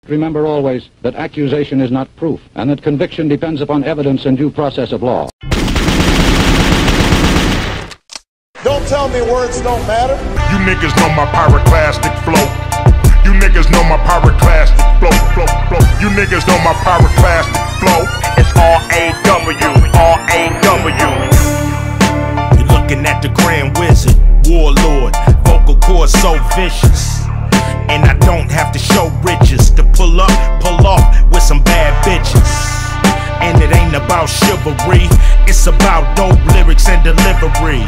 Remember always that accusation is not proof, and that conviction depends upon evidence and due process of law. Don't tell me words don't matter. You niggas know my pyroclastic flow. You niggas know my pyroclastic flow, flow, flow. You niggas know my pyroclastic flow. It's R-A-W, R-A-W. You're looking at the Grand Wizard, Warlord, vocal cords so vicious. And I don't have to show riches to pull off with some bad bitches. And it ain't about chivalry, it's about dope lyrics and delivery.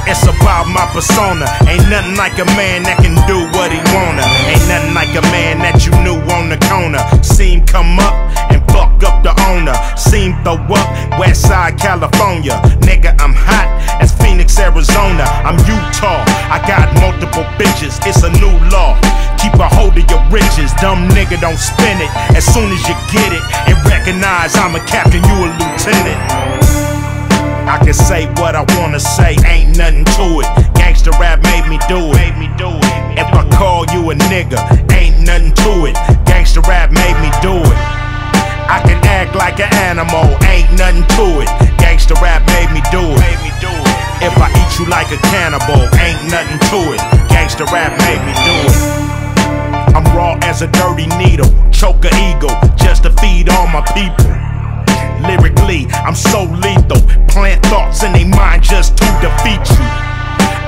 It's about my persona. Ain't nothing like a man that can do what he wanna. Ain't nothing like a man that you knew on the corner. Seen come up and fuck up the owner. Seen throw up Westside California. Nigga, I'm hot as Phoenix, Arizona. I'm Utah, I got multiple bitches. It's a new law, keep a hold of your riches. Dumb nigga, don't spin it as soon as you get it. And recognize I'm a captain, you a lieutenant. I can say what I wanna say, ain't nothing to it. Gangsta rap made me do it. If I call you a nigga, ain't nothing to it. Gangsta rap made me do it. I can act like an animal, ain't nothing to it. Gangsta rap made me do it. If I eat you like a cannibal, ain't nothing to it. Gangsta rap made me do it. I'm raw as a dirty needle, choke a eagle, just to feed all my people. Lyrically, I'm so lethal. Plant thoughts in they mind just to defeat you.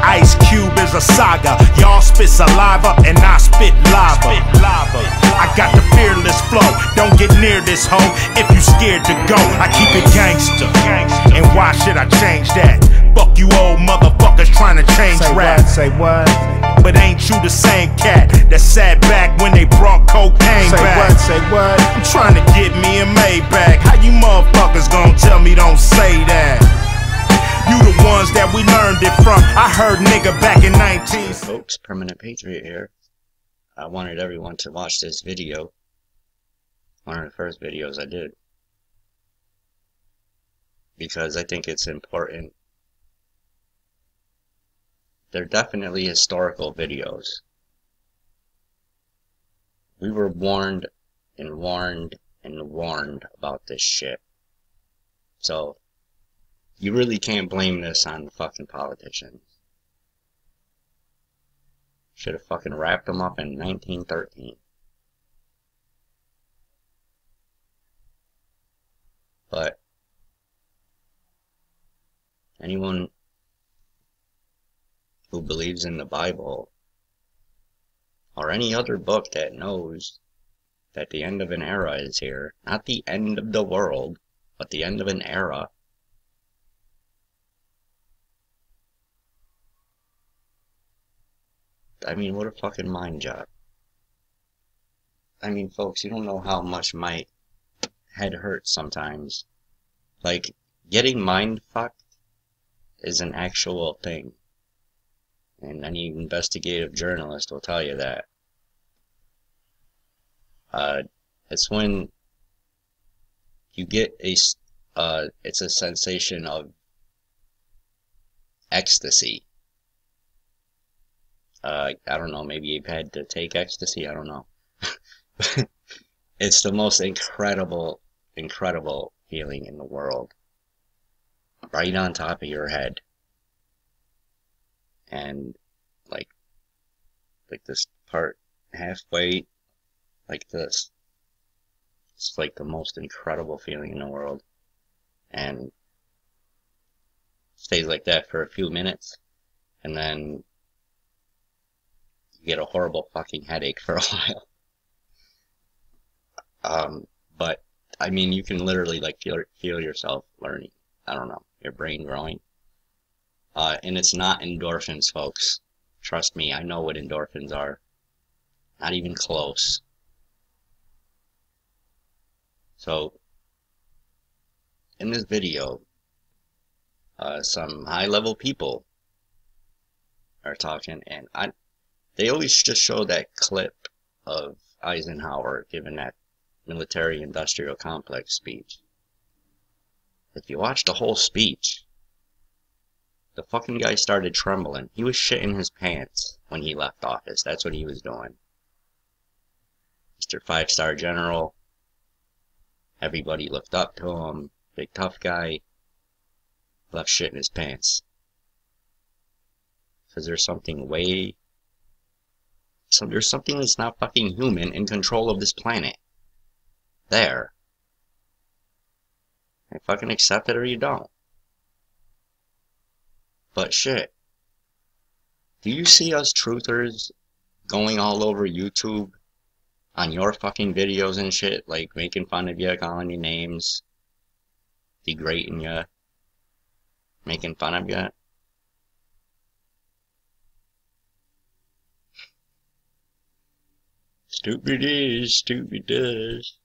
Ice Cube is a saga. Y'all spit saliva and I spit lava. I got the fearless flow. Don't get near this hoe if you scared to go. I keep it gangster. And why should I change that? Fuck you old motherfuckers trying to change rap. Say what? But ain't you the same cat that sat back when they brought cocaine back? Say what? I'm trying to get me a Maybach. How you motherfuckers gonna tell me don't say that? You the ones that we learned it from. I heard nigga back in 19. Folks, Permanent Patriot here. I wanted everyone to watch this video. One of the first videos I did. Because I think it's important. They're definitely historical videos. We were warned and warned and warned about this shit. So, you really can't blame this on the fucking politicians. Should have fucking wrapped them up in 1913. But anyone who believes in the Bible or any other book that knows that the end of an era is here, not the end of the world, but the end of an era, I mean, what a fucking mind job. I mean, folks, you don't know how much my head hurts sometimes. Like, getting mind fucked is an actual thing. And any investigative journalist will tell you that. It's when you get it's a sensation of ecstasy. I don't know, maybe you've had to take ecstasy, I don't know. It's the most incredible feeling in the world. Right on top of your head. And like this part halfway, like this. It's like the most incredible feeling in the world. And stays like that for a few minutes. And then you get a horrible fucking headache for a while. But I mean, you can literally like feel yourself learning. I don't know, your brain growing. And it's not endorphins, folks. Trust me, I know what endorphins are. Not even close. So, in this video, some high-level people are talking, and they always just show that clip of Eisenhower giving that military-industrial complex speech. If you watch the whole speech, the fucking guy started trembling. He was shitting his pants when he left office. That's what he was doing. Mr. 5-star general. Everybody looked up to him. Big tough guy. Left shit in his pants. Because there's something there's something that's not fucking human in control of this planet. There. You fucking accept it or you don't. But shit. Do you see us truthers going all over YouTube on your fucking videos and shit, like making fun of you, calling you names, degrading you, making fun of you? Stupid is, stupid does.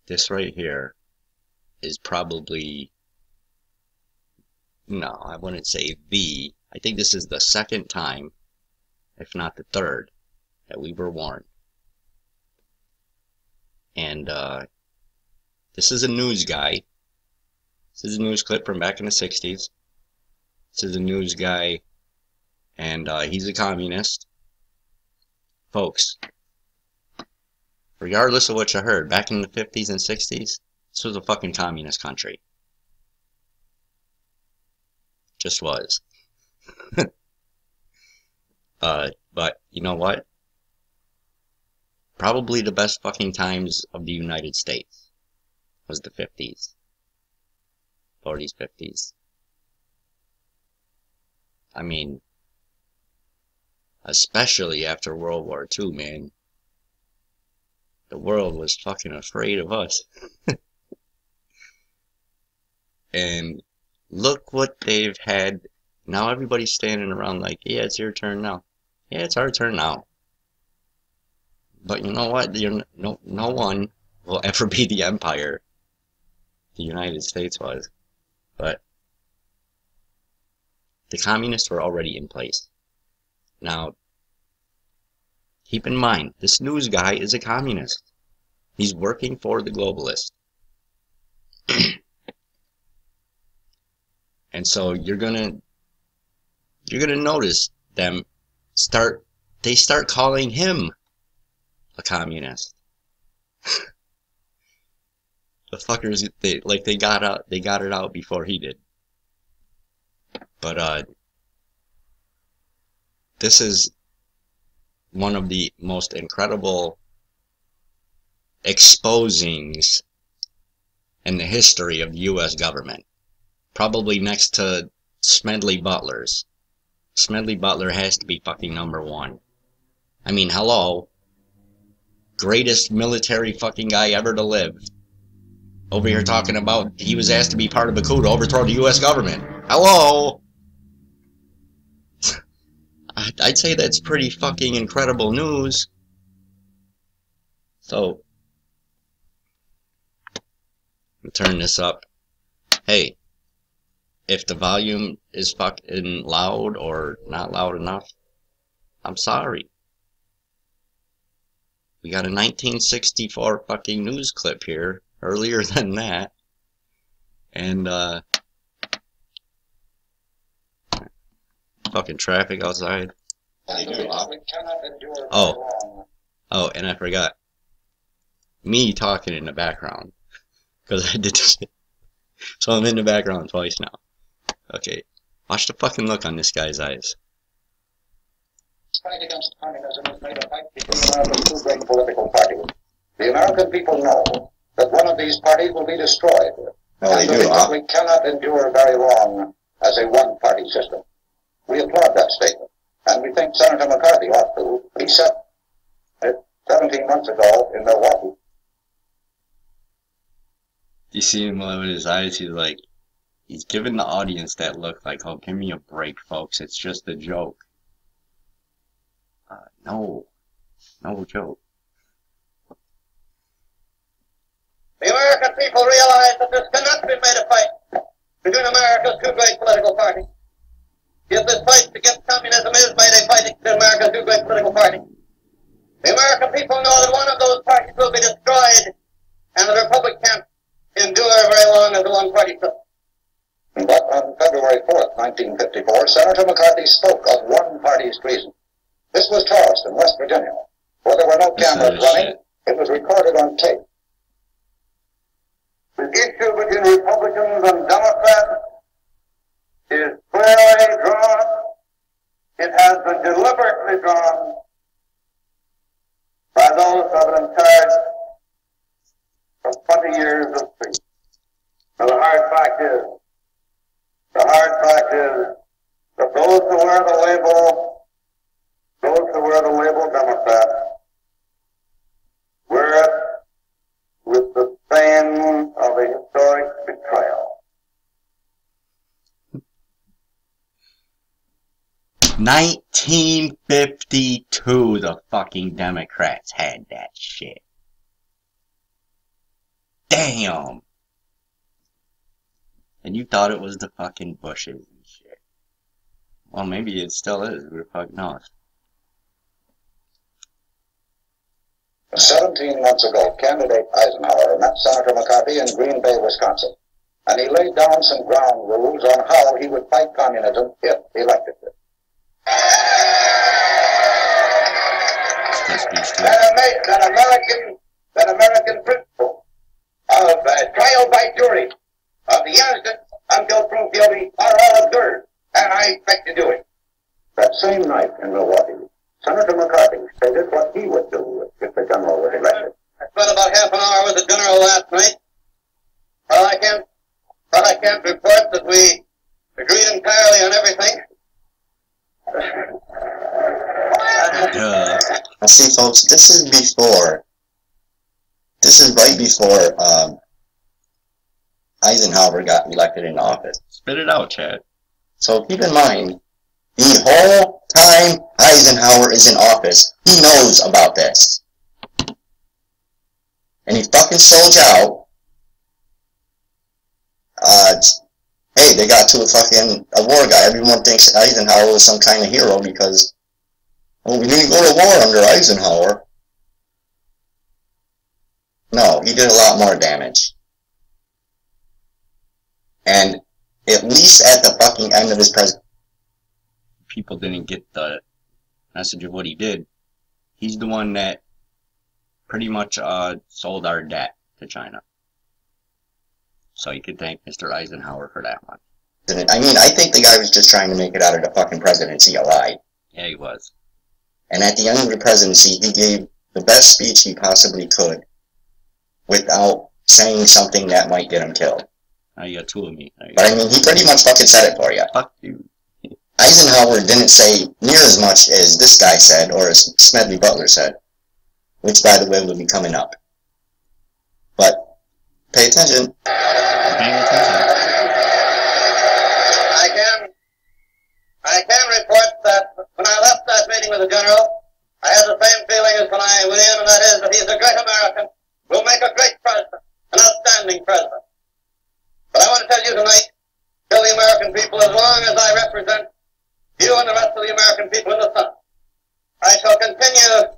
This right here is probably, no, I wouldn't say the, I think this is the second time, if not the third, that we were warned. And this is a news guy. This is a news clip from back in the 60s. This is a news guy, and he's a communist. Folks, regardless of what you heard, back in the 50s and 60s, this was a fucking communist country. Just was. But you know what? Probably the best fucking times of the United States was the 50s. 40s, 50s. I mean, especially after World War II, man. The world was fucking afraid of us. And look what they've had. Now everybody's standing around like, yeah, it's your turn now. Yeah, it's our turn now. But you know what? No one will ever be the empire the United States was. But the communists were already in place. Now, keep in mind, this news guy is a communist. He's working for the globalists. And so you're gonna notice them start calling him a communist. The fuckers, they got it out before he did. But this is one of the most incredible exposings in the history of the U.S. government. Probably next to Smedley Butler's. Smedley Butler has to be fucking #1. I mean, hello. Greatest military fucking guy ever to live. Over here talking about he was asked to be part of a coup to overthrow the U.S. government. Hello! I'd say that's pretty fucking incredible news. So, I'll turn this up. Hey, if the volume is fucking loud or not loud enough, I'm sorry. We got a 1964 fucking news clip here, earlier than that. And, fucking traffic outside. Oh, and I forgot. Me talking in the background. Because I did this. So I'm in the background twice now. Okay. Watch the fucking look on this guy's eyes. Fight against communism is made a fight between America's two great political parties. The American people know that one of these parties will be destroyed. Well, they do, huh? We cannot endure very long as a one-party system. We applaud that statement, and we think Senator McCarthy ought to. He said it 17 months ago in Milwaukee. You see him with his eyes, he's like, he's giving the audience that look like, oh, give me a break, folks, it's just a joke. No joke. The American people realize that this cannot be made a fight between America's two great political parties. If this fight against communism is made a fight between America's two great political parties, the American people know that one of those parties will be destroyed, and the Republic can't endure very long as a one-party system. But on February 4th, 1954, Senator McCarthy spoke of one-party treason. This was Charleston, West Virginia, where there were no cameras shit. It was recorded on tape. The issue between Republicans and Democrats is clearly drawn. It has been deliberately drawn by those who have been in charge for 20 years of peace. Now the hard fact is that those who wear the label Democrat, wear it with the stain of a historic betrayal. 1952, the fucking Democrats had that shit. Damn! And you thought it was the fucking Bushes and shit. Well, maybe it still is. Who the fuck knows? 17 months ago, candidate Eisenhower met Senator McCarthy in Green Bay, Wisconsin, and he laid down some ground rules on how he would fight communism if elected. That American principle of trial by jury of the innocent until proved guilty are all observed, and I expect to do it. That same night in Milwaukee, Senator McCarthy stated what he would do if the general was elected. I spent about half an hour with the general last night. Well, I can't report that we agreed entirely on everything. See, folks, this is right before Eisenhower got elected in office. Spit it out, Chad. So keep in mind, the whole time Eisenhower is in office, he knows about this. And he fucking sold out. Hey, they got to a war guy. Everyone thinks Eisenhower was some kind of hero because, well, we didn't go to war under Eisenhower. No, he did a lot more damage. And at least at the fucking end of his presidency, people didn't get the message of what he did. He's the one that pretty much sold our debt to China. So you could thank Mr. Eisenhower for that one. I mean, I think the guy was just trying to make it out of the fucking presidency alive. Yeah, he was. And at the end of the presidency, he gave the best speech he possibly could without saying something that might get him killed. Now you got two of me. But I mean, he pretty much fucking said it for you. Fuck you. Eisenhower didn't say near as much as this guy said, or as Smedley Butler said, which, by the way, will be coming up. But pay attention. I can report that when I left that meeting with the general, I had the same feeling as when I went in, and that is that he's a great American, will make a great president, an outstanding president. But I want to tell you tonight, tell the American people, as long as I represent you and the rest of the American people in the Sun, I shall continue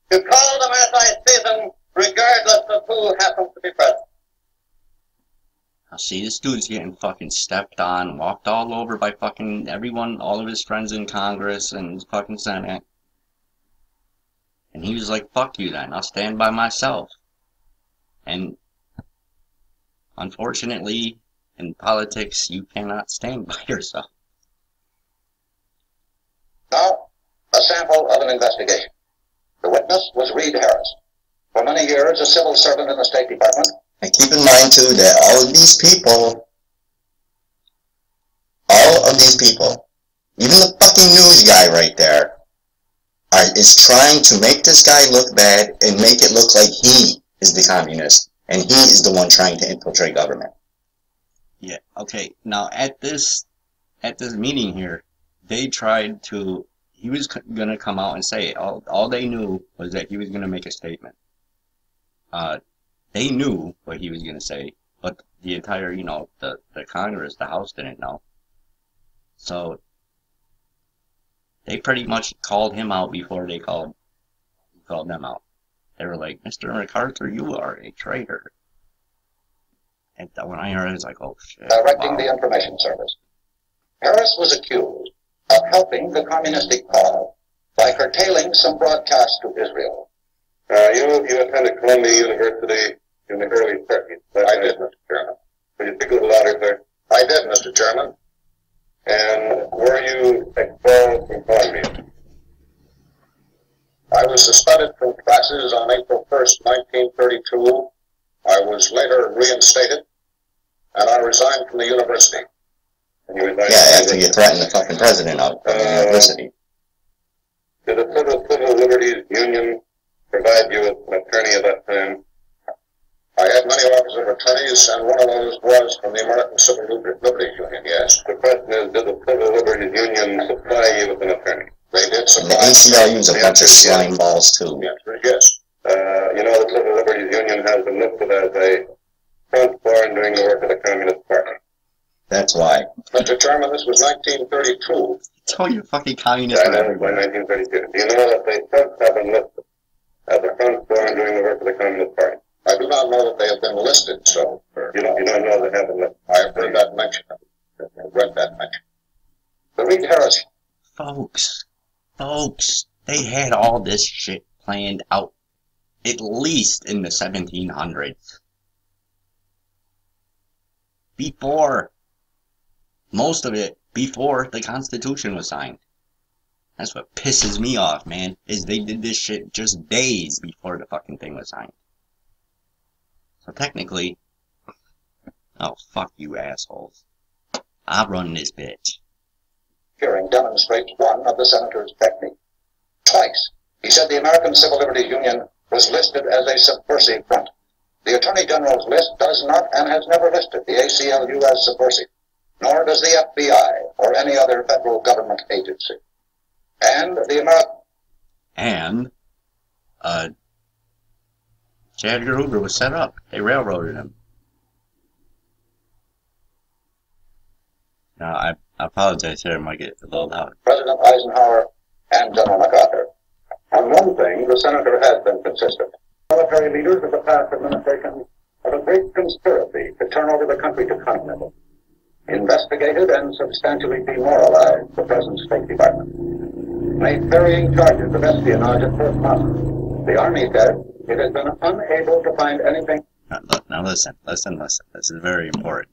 to call them as I see them, regardless of who happens to be president. I see this dude's getting fucking stepped on, walked all over by fucking everyone, all of his friends in Congress and his fucking Senate. And he was like, fuck you then, I'll stand by myself. And unfortunately, in politics, you cannot stand by yourself. Now, a sample of an investigation. The witness was Reed Harris. For many years, a civil servant in the State Department. And keep in mind, too, that all of these people, even the fucking news guy right there, is trying to make this guy look bad and make it look like he is the communist, and he is the one trying to infiltrate government. Yeah, okay, now at this meeting here, they tried to, he was gonna come out and say it. All they knew was that he was gonna make a statement. They knew what he was going to say, but the entire, the Congress, the House didn't know. So, they pretty much called him out before they called them out. They were like, Mr. MacArthur, you are a traitor. And when I heard it, I was like, oh shit. Directing the Information Service. Harris was accused of helping the communistic cause by curtailing some broadcasts to Israel. You attended Columbia University in the early 30s. I did, Mr. Chairman. Would you speak a little louder, sir? I did, Mr. Chairman. And were you expelled from Columbia? I was suspended from classes on April 1st, 1932. I was later reinstated, and I resigned from the university. Yeah, after you threatened the fucking president of the university. Did the Civil Liberties Union provide you with an attorney at that time? I had many offers of attorneys, and one of those was from the American Civil Liberties Union, yes. The question is, did the Civil Liberties Union supply you with an attorney? They did supply. And the ACLU's a bunch of slime balls, too. Yes. You know, the Civil Liberties Union has been listed as a front foreign doing the work of the Communist Party. That's why. Mr. Chairman, this was 1932. Tell your fucking communist. By 1932. Do you know that they since have been listed as a front foreign doing the work of the Communist Party? I do not know that they have been listed, so you don't know they have been listed. I have heard that mentioned. I've read that mentioned. The Reed Harris. Folks, they had all this shit planned out at least in the 1700s. Most of it before the Constitution was signed. That's what pisses me off, man, is they did this shit just days before the fucking thing was signed. So technically, oh, fuck you assholes. I run this bitch. Hearing demonstrates one of the senator's technique. Twice, he said the American Civil Liberties Union was listed as a subversive front. The Attorney General's list does not and has never listed the ACLU as subversive, nor does the FBI or any other federal government agency. And the American... J. Edgar Hoover was set up. They railroaded him. Now, I apologize here, I might get a little loud. President Eisenhower and General MacArthur. On one thing, the senator has been consistent. Military leaders of the past administration have a great conspiracy to turn over the country to communism. Investigated and substantially demoralized the present State Department. Made varying charges of espionage at Fort Knox. The Army said it has been unable to find anything. Now listen. This is very important.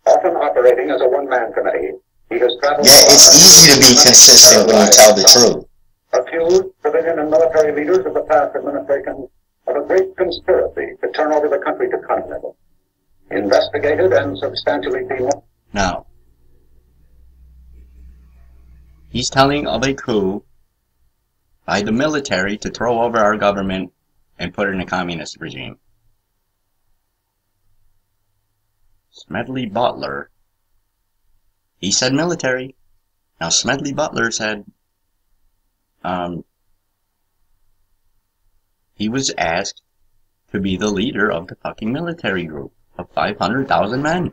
Often operating as a one-man committee, he has traveled... Yeah, it's easy to be consistent when you tell the truth. Accused civilian and military leaders of the past administration of a great conspiracy to turn over the country to communism. Investigated and substantially demoralized. Now, he's telling of a coup by the military to throw over our government and put it in a communist regime. Smedley Butler, he said military. Now Smedley Butler said he was asked to be the leader of the fucking military group of 500,000 men.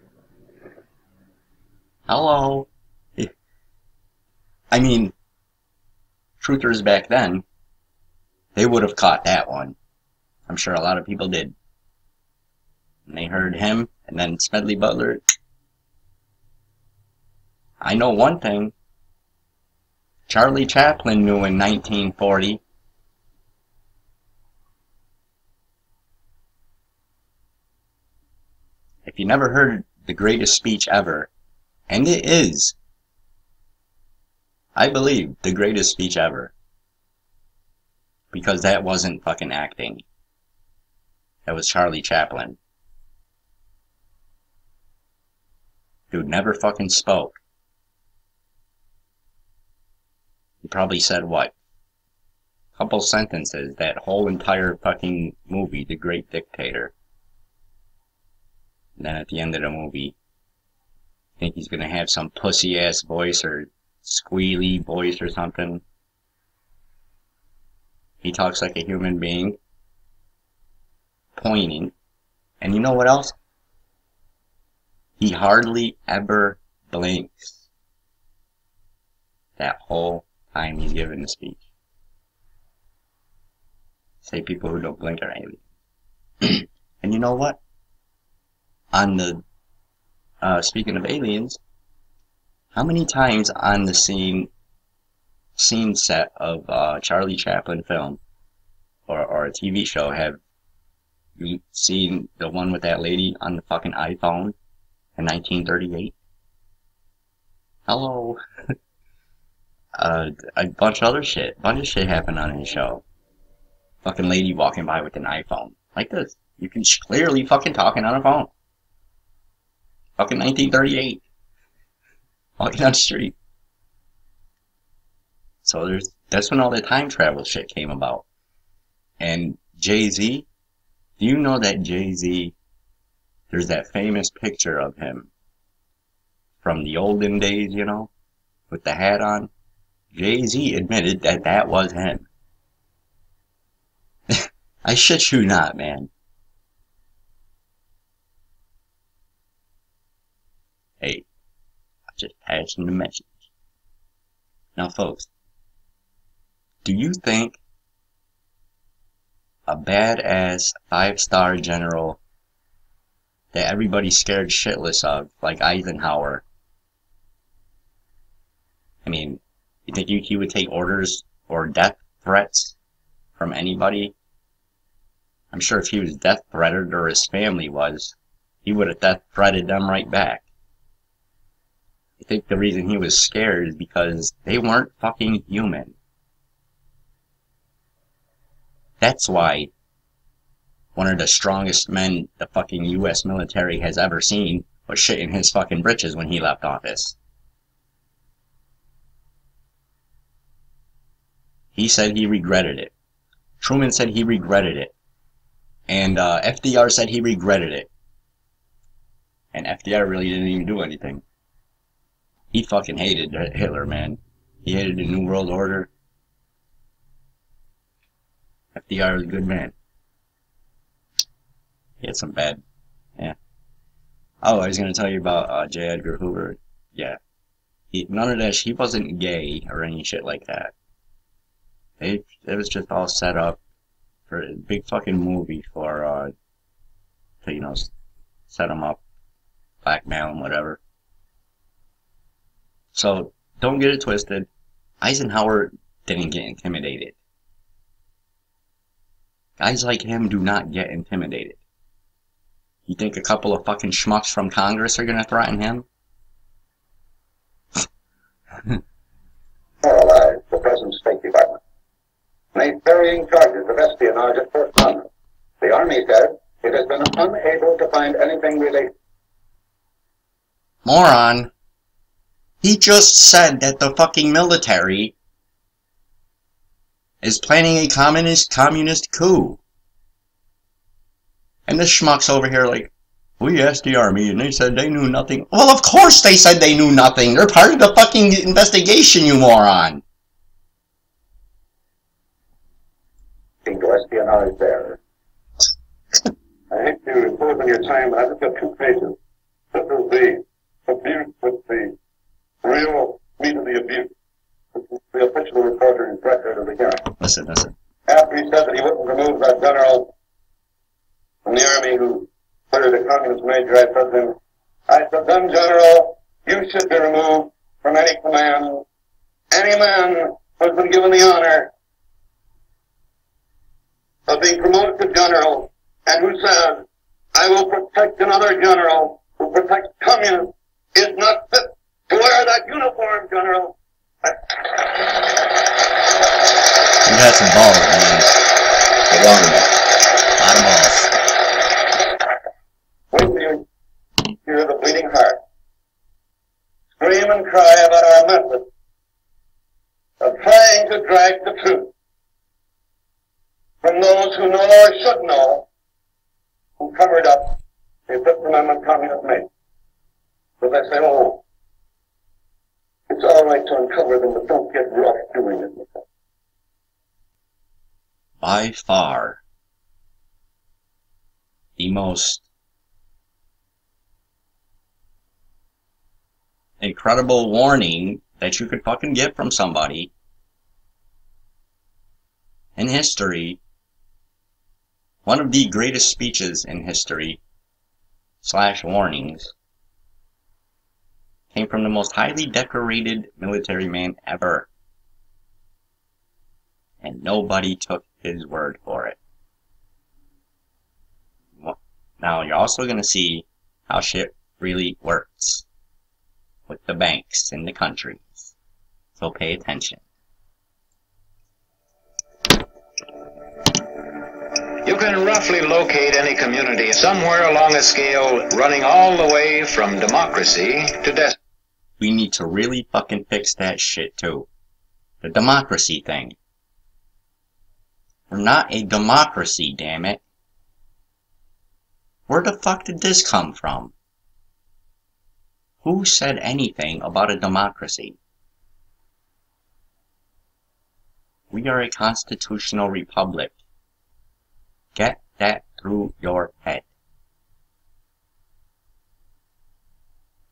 Hello. I mean, truthers back then, they would have caught that one. I'm sure a lot of people did. And they heard him, and then Smedley Butler. I know one thing. Charlie Chaplin knew in 1940. If you never heard the greatest speech ever, and it is, I believe, the greatest speech ever. Because that wasn't fucking acting. That was Charlie Chaplin. Dude never fucking spoke. He probably said what? Couple sentences, that whole entire fucking movie, The Great Dictator. And then at the end of the movie, I think he's gonna have some pussy-ass voice or squealy voice or something. He talks like a human being. Pointing. And you know what else? He hardly ever blinks. That whole time he's giving the speech. Say people who don't blink are aliens. And you know what? On the, speaking of aliens, how many times on the scene scene set of a Charlie Chaplin film or a TV show? Have you seen the one with that lady on the fucking iPhone in 1938? Hello. A bunch of other shit. Bunch of shit happened on his show. Fucking lady walking by with an iPhone. Like this. You can clearly fucking talking on a phone. Fucking 1938. Walking down the street. So that's when all the time travel shit came about. And Jay-Z, do you know that Jay-Z, there's that famous picture of him from the olden days, you know, with the hat on? Jay-Z admitted that that was him. I shit you not, man. Hey, I just passed him the message. Now, folks, do you think a badass 5-star general that everybody's scared shitless of, like Eisenhower, I mean, you think he would take orders or death threats from anybody? I'm sure if he was death threatened or his family was, he would have death threatened them right back. I think the reason he was scared is because they weren't fucking human. That's why one of the strongest men the fucking US military has ever seen was shitting his fucking britches when he left office. He said he regretted it. Truman said he regretted it. And FDR said he regretted it. And FDR really didn't even do anything. He fucking hated Hitler, man. He hated the New World Order. FDR was a good man. He had some bad... Yeah. Oh, I was going to tell you about J. Edgar Hoover. Yeah. None of that... He wasn't gay or any shit like that. It was just all set up for a big fucking movie for, to, you know, set him up, blackmail him, whatever. So, don't get it twisted. Eisenhower didn't get intimidated. Guys like him do not get intimidated. You think a couple of fucking schmucks from Congress are gonna threaten him? Paralyzed the present State Department. Made varying charges of espionage at Fort Sumner. The Army said it has been unable to find anything related. Moron. He just said that the fucking military is planning a communist coup. And the schmuck's over here like, we asked the Army and they said they knew nothing. Well, of course they said they knew nothing. They're part of the fucking investigation, you moron. To espionage there. I hate to impose on your time, but I've just got 2 pages. This is the abuse with the real meat of the abuse. This is the official reporter and record of the hearing. Listen. After he said that he wouldn't remove that general from the Army who murdered a communist major, I said to him, then, General, you should be removed from any command. Any man who has been given the honor of being promoted to general and who says, I will protect another general who protects communists is not fit to wear that uniform, General. You got some balls, man. A lot of balls. Wait till you hear the bleeding heart scream and cry about our method of trying to drag the truth from those who know or should know who covered up the Fifth Amendment communist made. So they say, oh, it's all right to uncover them, but don't get rough doing it. By far, the most incredible warning that you could fucking get from somebody in history, one of the greatest speeches in history / warnings, came from the most highly decorated military man ever. and nobody took his word for it. Now, you're also going to see how shit really works with the banks in the countries. So pay attention. You can roughly locate any community somewhere along a scale running all the way from democracy to despotism. We need to really fucking fix that shit too. The democracy thing. We're not a democracy, damn it. Where the fuck did this come from? Who said anything about a democracy? We are a constitutional republic. Get that through your head.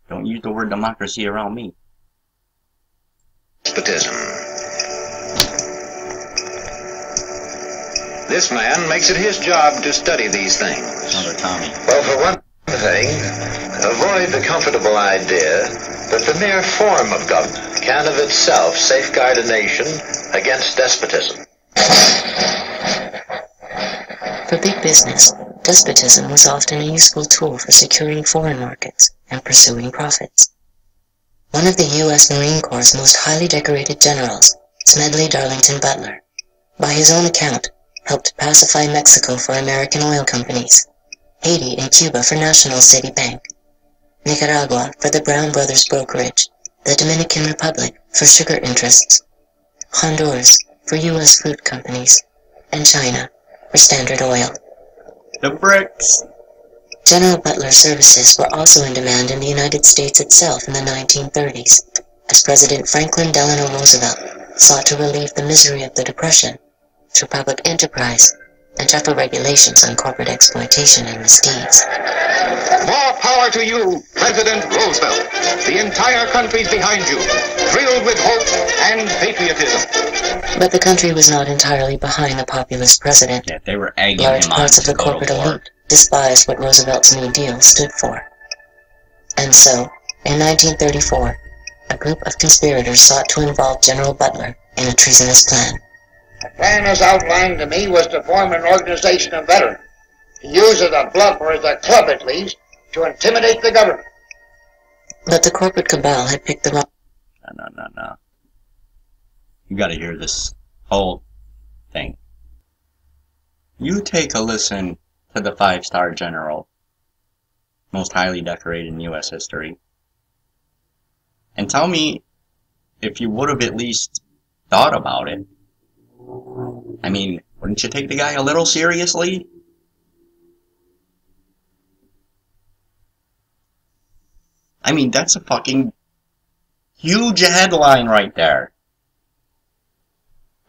Don't use the word democracy around me. Despotism. This man makes it his job to study these things. Another Tommy. Well, for one thing, avoid the comfortable idea that the mere form of government can of itself safeguard a nation against despotism. For big business, despotism was often a useful tool for securing foreign markets and pursuing profits. One of the U.S. Marine Corps' most highly decorated generals, Smedley Darlington Butler, by his own account, helped pacify Mexico for American oil companies, Haiti and Cuba for National City Bank, Nicaragua for the Brown Brothers Brokerage, the Dominican Republic for sugar interests, Honduras for U.S. fruit companies, and China for Standard Oil. The BRICS! General Butler's services were also in demand in the United States itself in the 1930s, as President Franklin Delano Roosevelt sought to relieve the misery of the Depression through public enterprise and tougher regulations on corporate exploitation and misdeeds. More power to you, President Roosevelt. The entire country's behind you, thrilled with hope and patriotism. But the country was not entirely behind the populist president. Yeah, they were egging Large him on parts of to the go to corporate war. elite despised what Roosevelt's New Deal stood for. And so, in 1934, a group of conspirators sought to involve General Butler in a treasonous plan. The plan as outlined to me was to form an organization of veterans, to use as a bluff or as a club at least, to intimidate the government. But the corporate cabal had picked the wrong... No. You gotta hear this whole thing. You take a listen to the 5-star general, most highly decorated in U.S. history, and tell me if you would have at least thought about it. I mean, wouldn't you take the guy a little seriously? I mean, that's a fucking huge headline right there.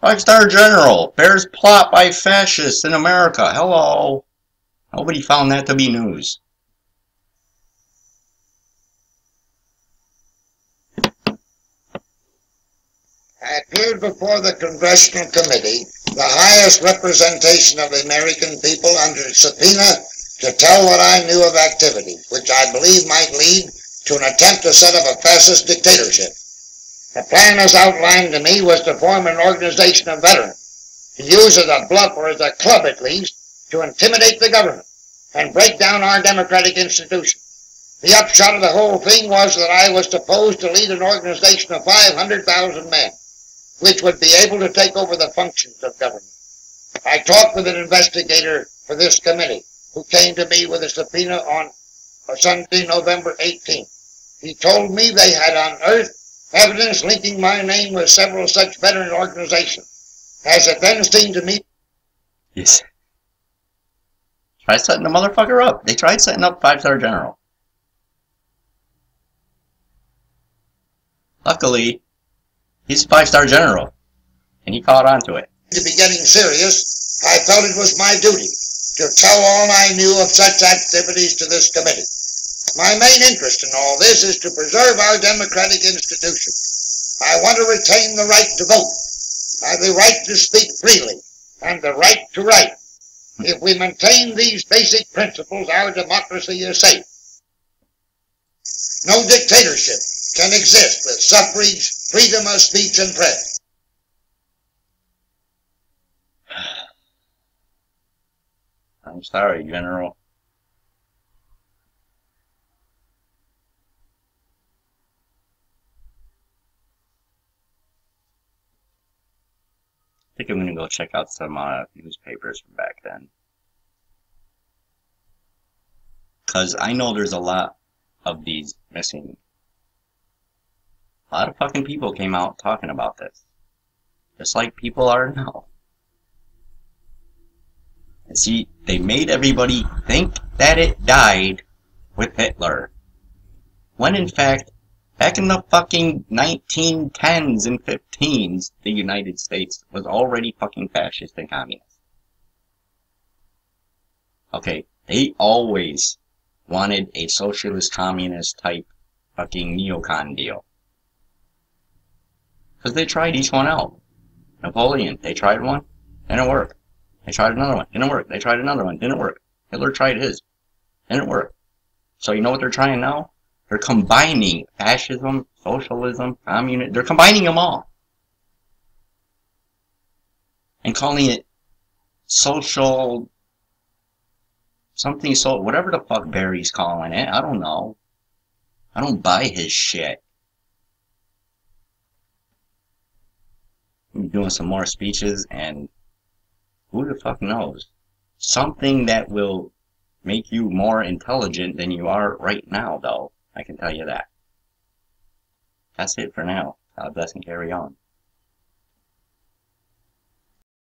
5-star general, bears plot by fascists in America. Hello. Nobody found that to be news. I appeared before the Congressional Committee, the highest representation of the American people, under subpoena to tell what I knew of activity, which I believe might lead to an attempt to set up a fascist dictatorship. The plan as outlined to me was to form an organization of veterans, to use as a bluff or as a club at least, to intimidate the government and break down our democratic institutions. The upshot of the whole thing was that I was supposed to lead an organization of 500,000 men, which would be able to take over the functions of government. I talked with an investigator for this committee, who came to me with a subpoena on Sunday, November 18th. He told me they had unearthed evidence linking my name with several such veteran organizations. As it then seemed to me... Yes. Try setting the motherfucker up. They tried setting up 5-star general. Luckily, he's a 5-star general, and he caught on to it. To be getting serious, I felt it was my duty to tell all I knew of such activities to this committee. My main interest in all this is to preserve our democratic institutions. I want to retain the right to vote, the right to speak freely, and the right to write. If we maintain these basic principles, our democracy is safe. No dictatorship can exist with suffrage, freedom of speech, and press. I'm sorry, General. I think I'm gonna go check out some newspapers from back then. Cause I know there's a lot of these missing. A lot of fucking people came out talking about this. Just like people are now. And see, they made everybody think that it died with Hitler. When in fact, back in the fucking 1910s and 15s, the United States was already fucking fascist and communist. Okay, they always wanted a socialist communist type fucking neocon deal. Because they tried each one out. Napoleon, they tried one, didn't work. They tried another one, didn't work. They tried another one, didn't work. Hitler tried his, didn't work. So you know what they're trying now? They're combining fascism, socialism, communism. They're combining them all. And calling it social... something so... whatever the fuck Barry's calling it. I don't know. I don't buy his shit. I'm doing some more speeches and... who the fuck knows? Something that will make you more intelligent than you are right now, though. I can tell you that. That's it for now. God bless and carry on.